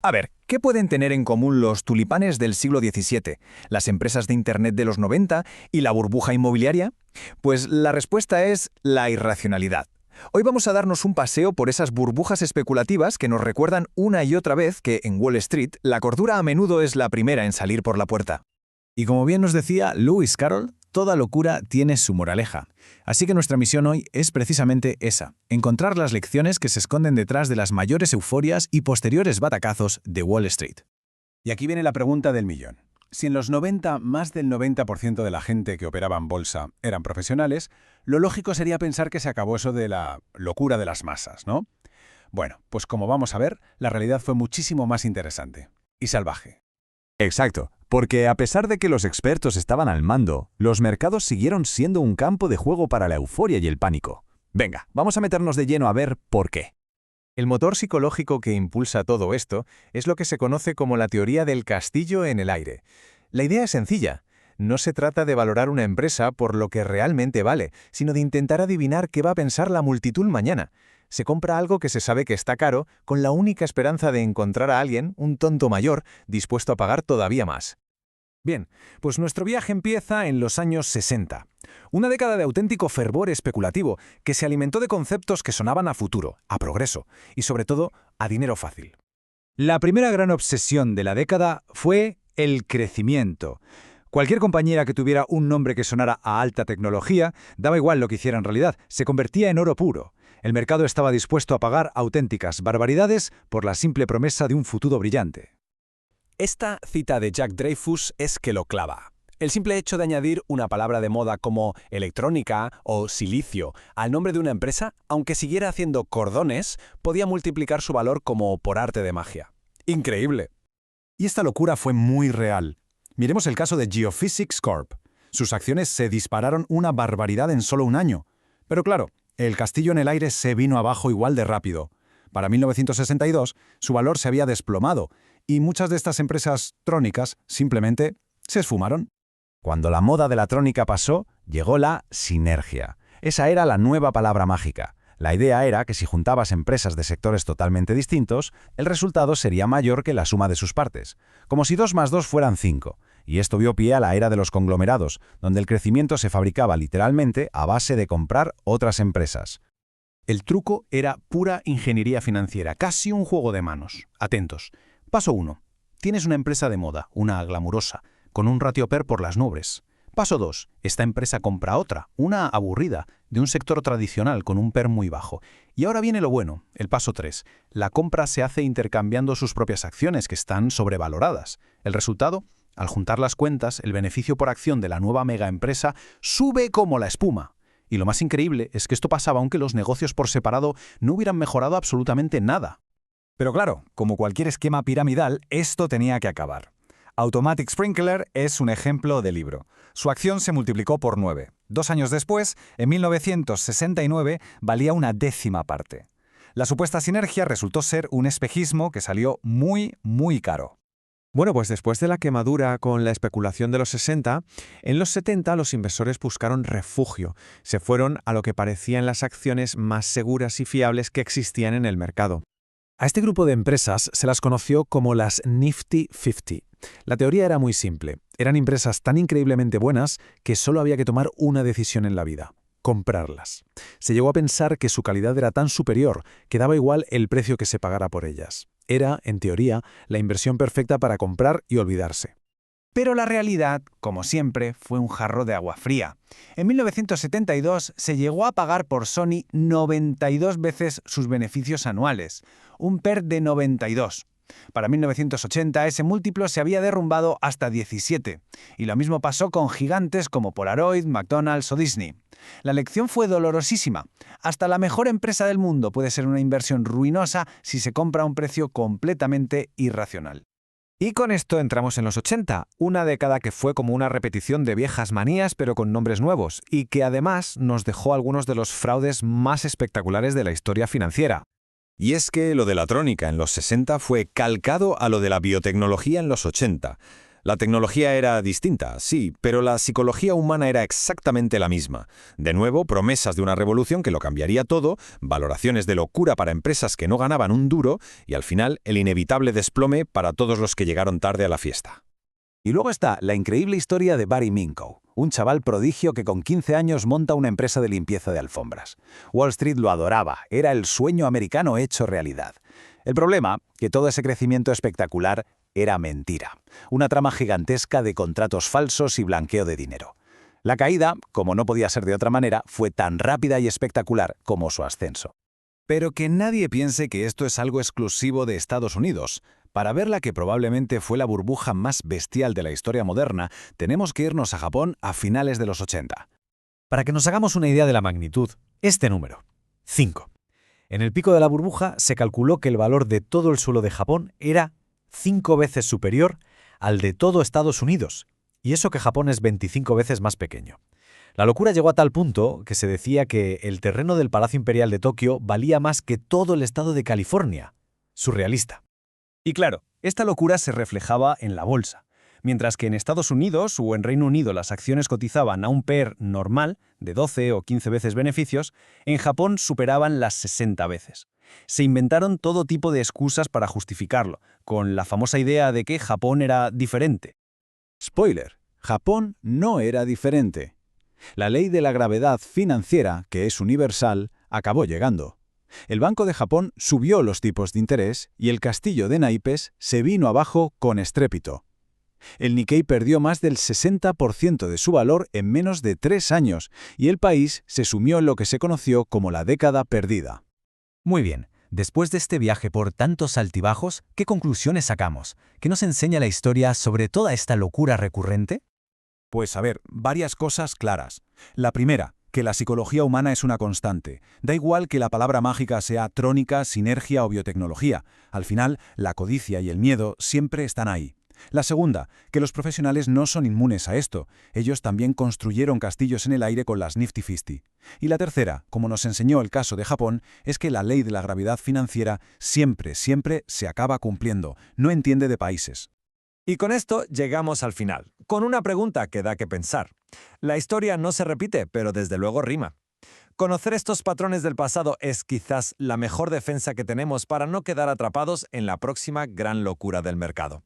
A ver, ¿qué pueden tener en común los tulipanes del siglo XVII, las empresas de Internet de los 90 y la burbuja inmobiliaria? Pues la respuesta es la irracionalidad. Hoy vamos a darnos un paseo por esas burbujas especulativas que nos recuerdan una y otra vez que, en Wall Street, la cordura a menudo es la primera en salir por la puerta. Y como bien nos decía Lewis Carroll, toda locura tiene su moraleja. Así que nuestra misión hoy es precisamente esa, encontrar las lecciones que se esconden detrás de las mayores euforias y posteriores batacazos de Wall Street. Y aquí viene la pregunta del millón. Si en los 90 más del 90% de la gente que operaba en bolsa eran profesionales, lo lógico sería pensar que se acabó eso de la locura de las masas, ¿no? Bueno, pues como vamos a ver, la realidad fue muchísimo más interesante y salvaje. Exacto, porque a pesar de que los expertos estaban al mando, los mercados siguieron siendo un campo de juego para la euforia y el pánico. Venga, vamos a meternos de lleno a ver por qué. El motor psicológico que impulsa todo esto es lo que se conoce como la teoría del castillo en el aire. La idea es sencilla. No se trata de valorar una empresa por lo que realmente vale, sino de intentar adivinar qué va a pensar la multitud mañana. Se compra algo que se sabe que está caro con la única esperanza de encontrar a alguien, un tonto mayor, dispuesto a pagar todavía más. Bien, pues nuestro viaje empieza en los años 60. Una década de auténtico fervor especulativo que se alimentó de conceptos que sonaban a futuro, a progreso y sobre todo a dinero fácil. La primera gran obsesión de la década fue el crecimiento. Cualquier compañía que tuviera un nombre que sonara a alta tecnología, daba igual lo que hiciera en realidad, se convertía en oro puro. El mercado estaba dispuesto a pagar auténticas barbaridades por la simple promesa de un futuro brillante. Esta cita de Jack Dreyfus es que lo clava. El simple hecho de añadir una palabra de moda como electrónica o silicio al nombre de una empresa, aunque siguiera haciendo cordones, podía multiplicar su valor como por arte de magia. Increíble. Y esta locura fue muy real. Miremos el caso de Geophysics Corp. Sus acciones se dispararon una barbaridad en solo un año. Pero claro, el castillo en el aire se vino abajo igual de rápido. Para 1962, su valor se había desplomado y muchas de estas empresas trónicas simplemente se esfumaron. Cuando la moda de la trónica pasó, llegó la sinergia. Esa era la nueva palabra mágica. La idea era que si juntabas empresas de sectores totalmente distintos, el resultado sería mayor que la suma de sus partes. Como si 2 más 2 fueran 5. Y esto dio pie a la era de los conglomerados, donde el crecimiento se fabricaba literalmente a base de comprar otras empresas. El truco era pura ingeniería financiera, casi un juego de manos. Atentos. Paso 1. Tienes una empresa de moda, una glamurosa, con un ratio PER por las nubes. Paso 2. Esta empresa compra otra, una aburrida, de un sector tradicional con un PER muy bajo. Y ahora viene lo bueno, el paso 3. La compra se hace intercambiando sus propias acciones, que están sobrevaloradas. El resultado, al juntar las cuentas, el beneficio por acción de la nueva mega empresa sube como la espuma. Y lo más increíble es que esto pasaba aunque los negocios por separado no hubieran mejorado absolutamente nada. Pero claro, como cualquier esquema piramidal, esto tenía que acabar. Automatic Sprinkler es un ejemplo de libro. Su acción se multiplicó por 9. 2 años después, en 1969, valía una 10ª parte. La supuesta sinergia resultó ser un espejismo que salió muy, muy caro. Bueno, pues después de la quemadura con la especulación de los 60, en los 70 los inversores buscaron refugio. Se fueron a lo que parecían las acciones más seguras y fiables que existían en el mercado. A este grupo de empresas se las conoció como las Nifty 50. La teoría era muy simple. Eran empresas tan increíblemente buenas que solo había que tomar una decisión en la vida: comprarlas. Se llegó a pensar que su calidad era tan superior que daba igual el precio que se pagara por ellas. Era, en teoría, la inversión perfecta para comprar y olvidarse. Pero la realidad, como siempre, fue un jarro de agua fría. En 1972 se llegó a pagar por Sony 92 veces sus beneficios anuales, un PER de 92. Para 1980 ese múltiplo se había derrumbado hasta 17, y lo mismo pasó con gigantes como Polaroid, McDonald's o Disney. La lección fue dolorosísima. Hasta la mejor empresa del mundo puede ser una inversión ruinosa si se compra a un precio completamente irracional. Y con esto entramos en los 80, una década que fue como una repetición de viejas manías pero con nombres nuevos, y que además nos dejó algunos de los fraudes más espectaculares de la historia financiera. Y es que lo de la trónica en los 60 fue calcado a lo de la biotecnología en los 80. La tecnología era distinta, sí, pero la psicología humana era exactamente la misma. De nuevo, promesas de una revolución que lo cambiaría todo, valoraciones de locura para empresas que no ganaban un duro y al final el inevitable desplome para todos los que llegaron tarde a la fiesta. Y luego está la increíble historia de Barry Minkow, un chaval prodigio que con 15 años monta una empresa de limpieza de alfombras. Wall Street lo adoraba, era el sueño americano hecho realidad. El problema, que todo ese crecimiento espectacular era mentira. Una trama gigantesca de contratos falsos y blanqueo de dinero. La caída, como no podía ser de otra manera, fue tan rápida y espectacular como su ascenso. Pero que nadie piense que esto es algo exclusivo de Estados Unidos. Para ver la que probablemente fue la burbuja más bestial de la historia moderna, tenemos que irnos a Japón a finales de los 80. Para que nos hagamos una idea de la magnitud, este número, 5. En el pico de la burbuja se calculó que el valor de todo el suelo de Japón era 5 veces superior al de todo Estados Unidos, y eso que Japón es 25 veces más pequeño. La locura llegó a tal punto que se decía que el terreno del Palacio Imperial de Tokio valía más que todo el estado de California. Surrealista. Y claro, esta locura se reflejaba en la bolsa. Mientras que en Estados Unidos o en Reino Unido las acciones cotizaban a un PER normal, de 12 o 15 veces beneficios, en Japón superaban las 60 veces. Se inventaron todo tipo de excusas para justificarlo, con la famosa idea de que Japón era diferente. Spoiler, Japón no era diferente. La ley de la gravedad financiera, que es universal, acabó llegando. El Banco de Japón subió los tipos de interés y el castillo de naipes se vino abajo con estrépito. El Nikkei perdió más del 60% de su valor en menos de 3 años y el país se sumió en lo que se conoció como la década perdida. Muy bien, después de este viaje por tantos altibajos, ¿qué conclusiones sacamos? ¿Qué nos enseña la historia sobre toda esta locura recurrente? Pues a ver, varias cosas claras. La primera, que la psicología humana es una constante. Da igual que la palabra mágica sea trónica, sinergia o biotecnología. Al final, la codicia y el miedo siempre están ahí. La segunda, que los profesionales no son inmunes a esto. Ellos también construyeron castillos en el aire con las Nifty 50. Y la tercera, como nos enseñó el caso de Japón, es que la ley de la gravedad financiera siempre se acaba cumpliendo. No entiende de países. Y con esto llegamos al final, con una pregunta que da que pensar. La historia no se repite, pero desde luego rima. Conocer estos patrones del pasado es quizás la mejor defensa que tenemos para no quedar atrapados en la próxima gran locura del mercado.